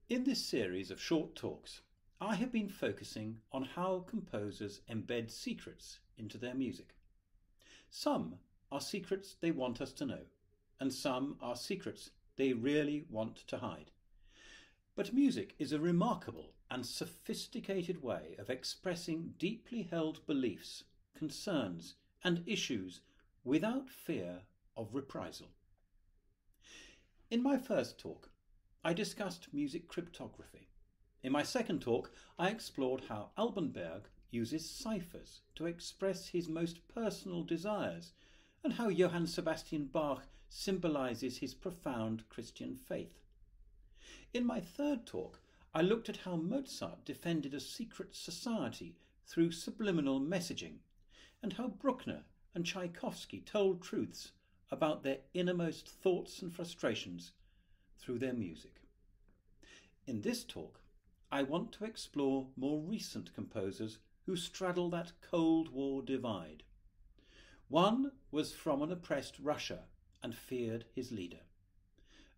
In this series of short talks, I have been focusing on how composers embed secrets into their music. Some are secrets they want us to know, and some are secrets they really want to hide. But music is a remarkable and sophisticated way of expressing deeply held beliefs, concerns, and issues without fear of reprisal. In my first talk, I discussed music cryptography. In my second talk, I explored how Albanberg uses ciphers to express his most personal desires and how Johann Sebastian Bach symbolises his profound Christian faith. In my third talk, I looked at how Mozart defended a secret society through subliminal messaging and how Bruckner and Tchaikovsky told truths about their innermost thoughts and frustrations through their music. In this talk, I want to explore more recent composers who straddle that Cold War divide. One was from an oppressed Russia and feared his leader.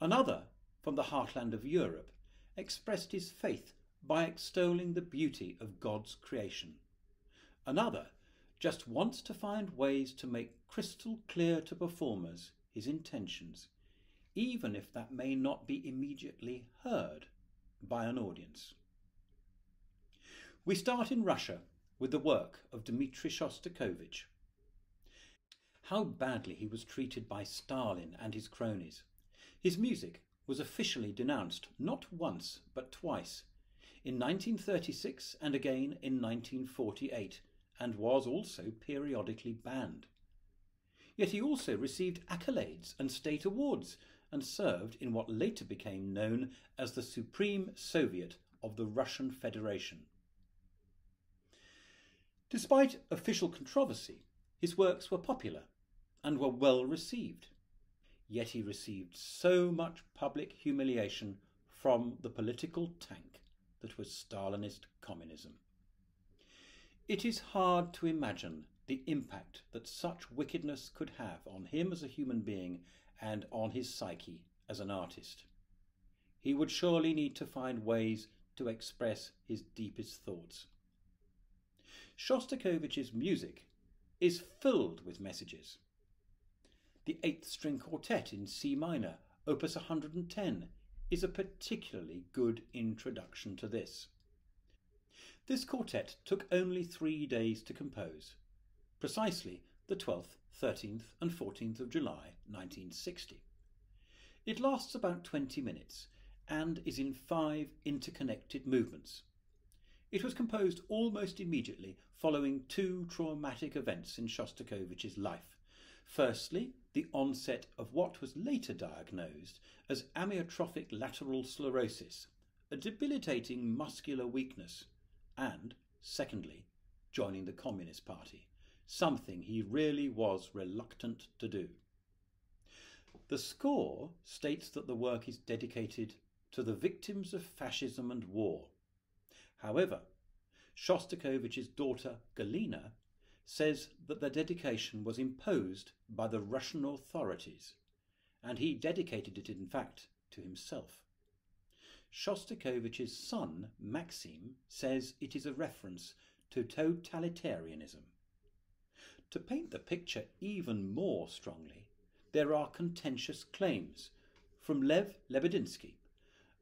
Another, from the heartland of Europe, expressed his faith by extolling the beauty of God's creation. Another just wants to find ways to make crystal clear to performers his intentions, even if that may not be immediately heard by an audience. We start in Russia with the work of Dmitri Shostakovich. How badly he was treated by Stalin and his cronies. His music was officially denounced not once but twice, in 1936 and again in 1948, and was also periodically banned. Yet he also received accolades and state awards and served in what later became known as the Supreme Soviet of the Russian Federation. Despite official controversy, his works were popular and were well received. Yet he received so much public humiliation from the political tank that was Stalinist communism. It is hard to imagine the impact that such wickedness could have on him as a human being and on his psyche as an artist. He would surely need to find ways to express his deepest thoughts. Shostakovich's music is filled with messages. The 8th String Quartet in C minor, opus 110, is a particularly good introduction to this. This quartet took only 3 days to compose, precisely the 12th, 13th and 14th of July 1960. It lasts about 20 minutes and is in 5 interconnected movements. It was composed almost immediately following 2 traumatic events in Shostakovich's life. Firstly, the onset of what was later diagnosed as amyotrophic lateral sclerosis, a debilitating muscular weakness, and, secondly, joining the Communist Party, something he really was reluctant to do. The score states that the work is dedicated to the victims of fascism and war. However, Shostakovich's daughter Galina says that the dedication was imposed by the Russian authorities, and he dedicated it in fact to himself. Shostakovich's son Maxim says it is a reference to totalitarianism. To paint the picture even more strongly, there are contentious claims from Lev Lebedynsky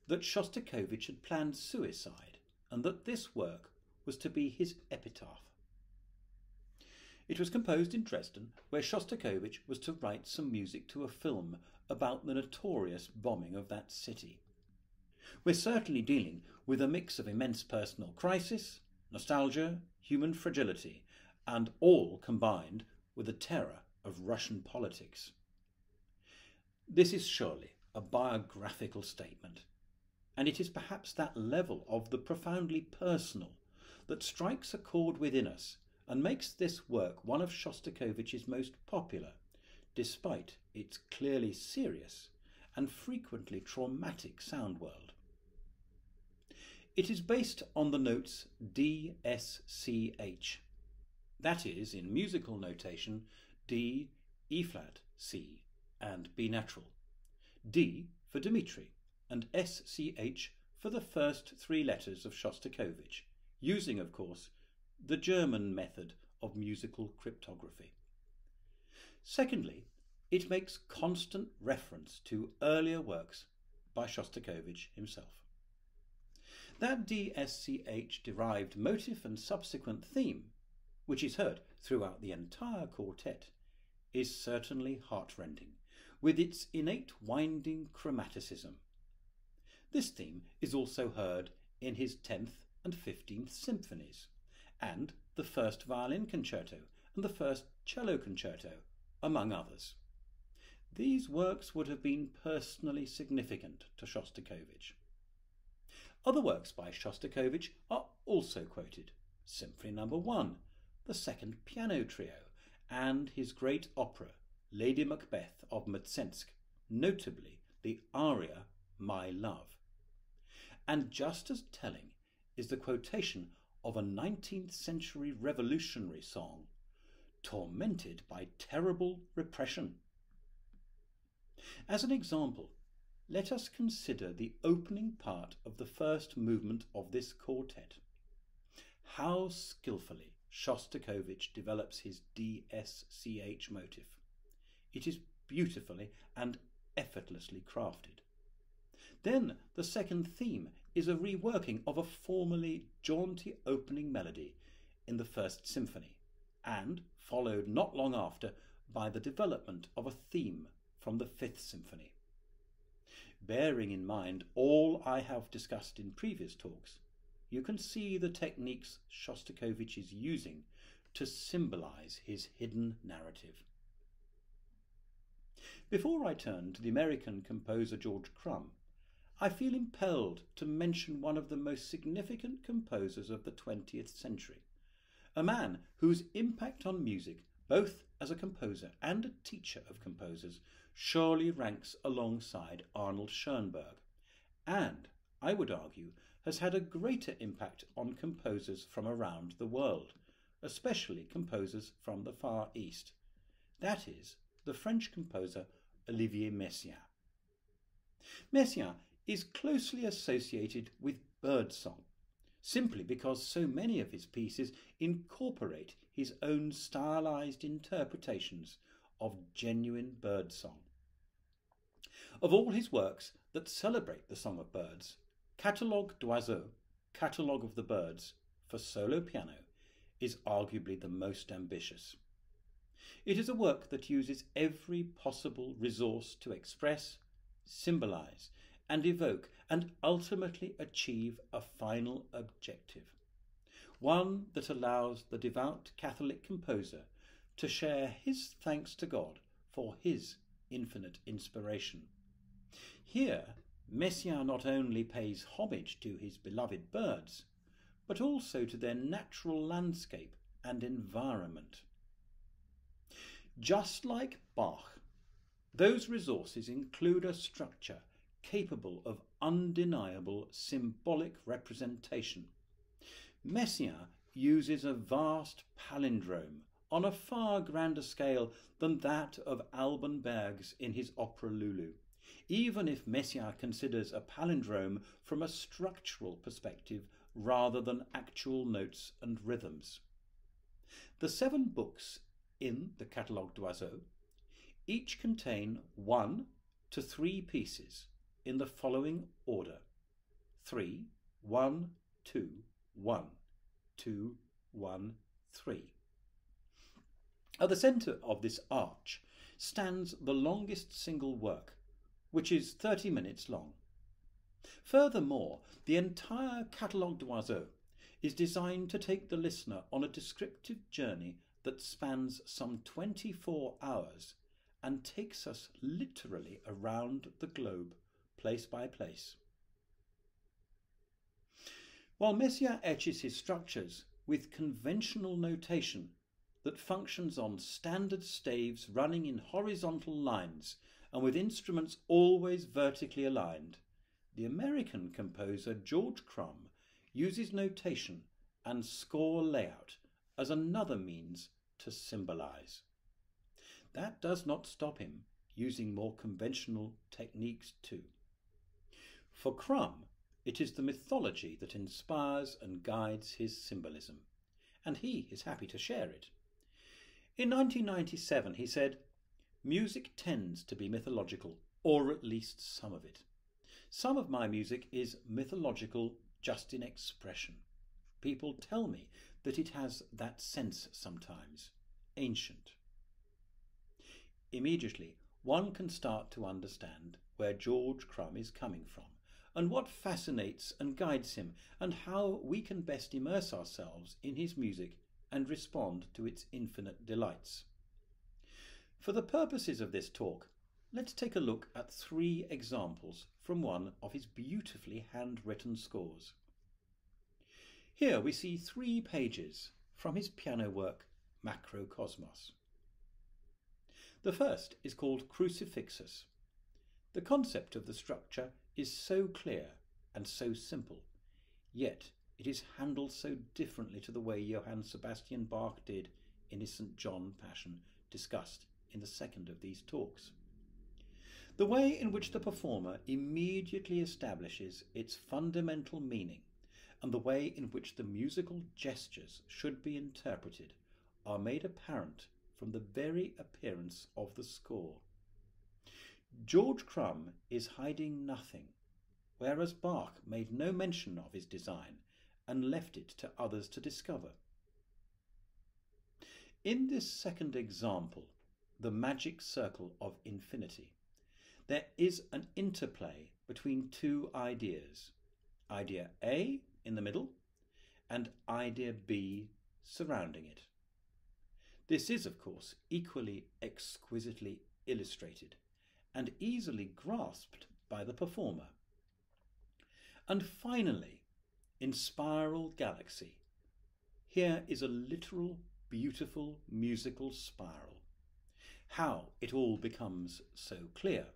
that Shostakovich had planned suicide and that this work was to be his epitaph. It was composed in Dresden, where Shostakovich was to write some music to a film about the notorious bombing of that city. We're certainly dealing with a mix of immense personal crisis, nostalgia, human fragility, and all combined with the terror of Russian politics. This is surely a biographical statement, and it is perhaps that level of the profoundly personal that strikes a chord within us and makes this work one of Shostakovich's most popular, despite its clearly serious and frequently traumatic sound world. It is based on the notes D, S, C, H. That is, in musical notation, D, E flat, C, and B natural. D for Dmitri, and SCH for the first three letters of Shostakovich, using, of course, the German method of musical cryptography. Secondly, it makes constant reference to earlier works by Shostakovich himself. That DSCH-derived motif and subsequent theme, which is heard throughout the entire quartet, is certainly heartrending, with its innate winding chromaticism. This theme is also heard in his 10th and 15th symphonies, and the first violin concerto and the first cello concerto, among others. These works would have been personally significant to Shostakovich. Other works by Shostakovich are also quoted: Symphony No. 1, the second piano trio, and his great opera Lady Macbeth of Mtsensk, notably the aria My Love. And just as telling is the quotation of a 19th century revolutionary song, tormented by terrible repression. As an example, let us consider the opening part of the first movement of this quartet. How skillfully Shostakovich develops his DSCH motif. It is beautifully and effortlessly crafted. Then the second theme is a reworking of a formerly jaunty opening melody in the first symphony, and followed not long after by the development of a theme from the fifth symphony. Bearing in mind all I have discussed in previous talks, you can see the techniques Shostakovich is using to symbolize his hidden narrative. Before I turn to the American composer George Crumb, I feel impelled to mention one of the most significant composers of the 20th century, a man whose impact on music, both as a composer and a teacher of composers, surely ranks alongside Arnold Schoenberg, and, I would argue, has had a greater impact on composers from around the world, especially composers from the Far East. That is, the French composer Olivier Messiaen. Messiaen is closely associated with birdsong, simply because so many of his pieces incorporate his own stylized interpretations of genuine birdsong. Of all his works that celebrate the song of birds, Catalogue d'Oiseaux, Catalogue of the Birds, for solo piano, is arguably the most ambitious. It is a work that uses every possible resource to express, symbolize, and evoke, and ultimately achieve a final objective, one that allows the devout Catholic composer to share his thanks to God for his infinite inspiration. Here, Messiaen not only pays homage to his beloved birds, but also to their natural landscape and environment. Just like Bach, those resources include a structure capable of undeniable symbolic representation. Messiaen uses a vast palindrome on a far grander scale than that of Alban Berg's in his opera Lulu, even if Messiaen considers a palindrome from a structural perspective rather than actual notes and rhythms. The 7 books in the Catalogue d'Oiseaux each contain 1 to 3 pieces in the following order: 3, 1, 2, 1, 2, 1, 3. At the centre of this arch stands the longest single work, which is 30 minutes long. Furthermore, the entire Catalogue d'Oiseaux is designed to take the listener on a descriptive journey that spans some 24 hours and takes us literally around the globe, place by place. While Messiaen etches his structures with conventional notation that functions on standard staves running in horizontal lines and with instruments always vertically aligned, the American composer George Crumb uses notation and score layout as another means to symbolize. That does not stop him using more conventional techniques too. For Crumb, It is the mythology that inspires and guides his symbolism, and he is happy to share it. In 1997 he said, "Music tends to be mythological, or at least some of it. Some of my music is mythological just in expression. People tell me that it has that sense sometimes, ancient." Immediately, one can start to understand where George Crumb is coming from, and what fascinates and guides him, and how we can best immerse ourselves in his music and respond to its infinite delights. For the purposes of this talk, let's take a look at 3 examples from one of his beautifully handwritten scores. Here we see 3 pages from his piano work Macrocosmic. The first is called Crucifixus. The concept of the structure is so clear and so simple, yet it is handled so differently to the way Johann Sebastian Bach did in his St. John Passion, discussed in the second of these talks. The way in which the performer immediately establishes its fundamental meaning and the way in which the musical gestures should be interpreted are made apparent from the very appearance of the score. George Crumb is hiding nothing, whereas Bach made no mention of his design and left it to others to discover. In this second example, the magic circle of infinity, there is an interplay between 2 ideas, idea A in the middle and idea B surrounding it. This is, of course, equally exquisitely illustrated and easily grasped by the performer. And finally, in Spiral Galaxy, here is a literal, beautiful musical spiral. How it all becomes so clear.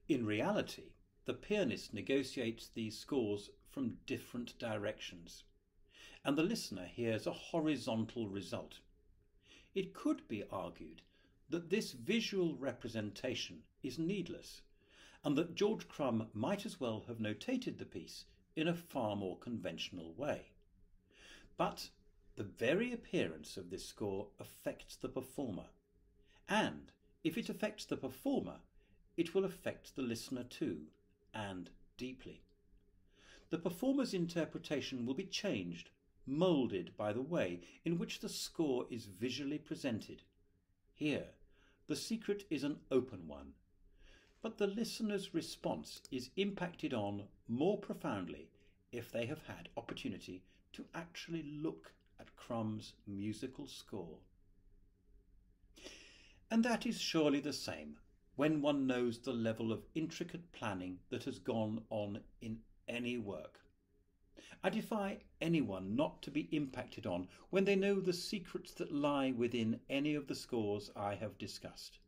In reality, the pianist negotiates these scores from different directions, and the listener hears a horizontal result. It could be argued that this visual representation is needless, and that George Crumb might as well have notated the piece in a far more conventional way. But the very appearance of this score affects the performer, and if it affects the performer, it will affect the listener too, and deeply. The performer's interpretation will be changed, moulded by the way in which the score is visually presented. Here, the secret is an open one, but the listener's response is impacted on more profoundly if they have had opportunity to actually look at Crumb's musical score. And that is surely the same when one knows the level of intricate planning that has gone on in any work. I defy anyone not to be impacted on when they know the secrets that lie within any of the scores I have discussed.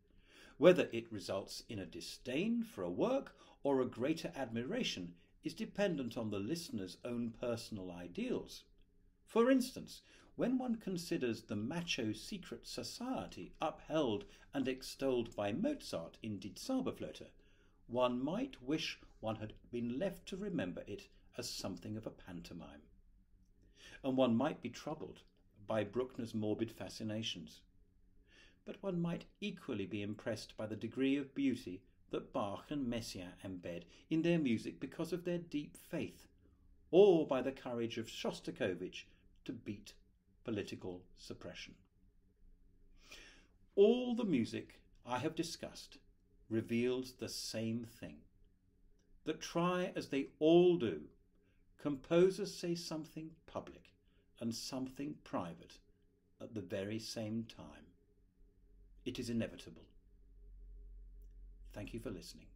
Whether it results in a disdain for a work or a greater admiration is dependent on the listener's own personal ideals. For instance, when one considers the macho secret society upheld and extolled by Mozart in Die Zauberflöte, one might wish one had been left to remember it as something of a pantomime. And one might be troubled by Bruckner's morbid fascinations. But one might equally be impressed by the degree of beauty that Bach and Messiaen embed in their music because of their deep faith, or by the courage of Shostakovich to beat political suppression. All the music I have discussed reveals the same thing, that try as they all do, composers say something public and something private at the very same time. It is inevitable. Thank you for listening.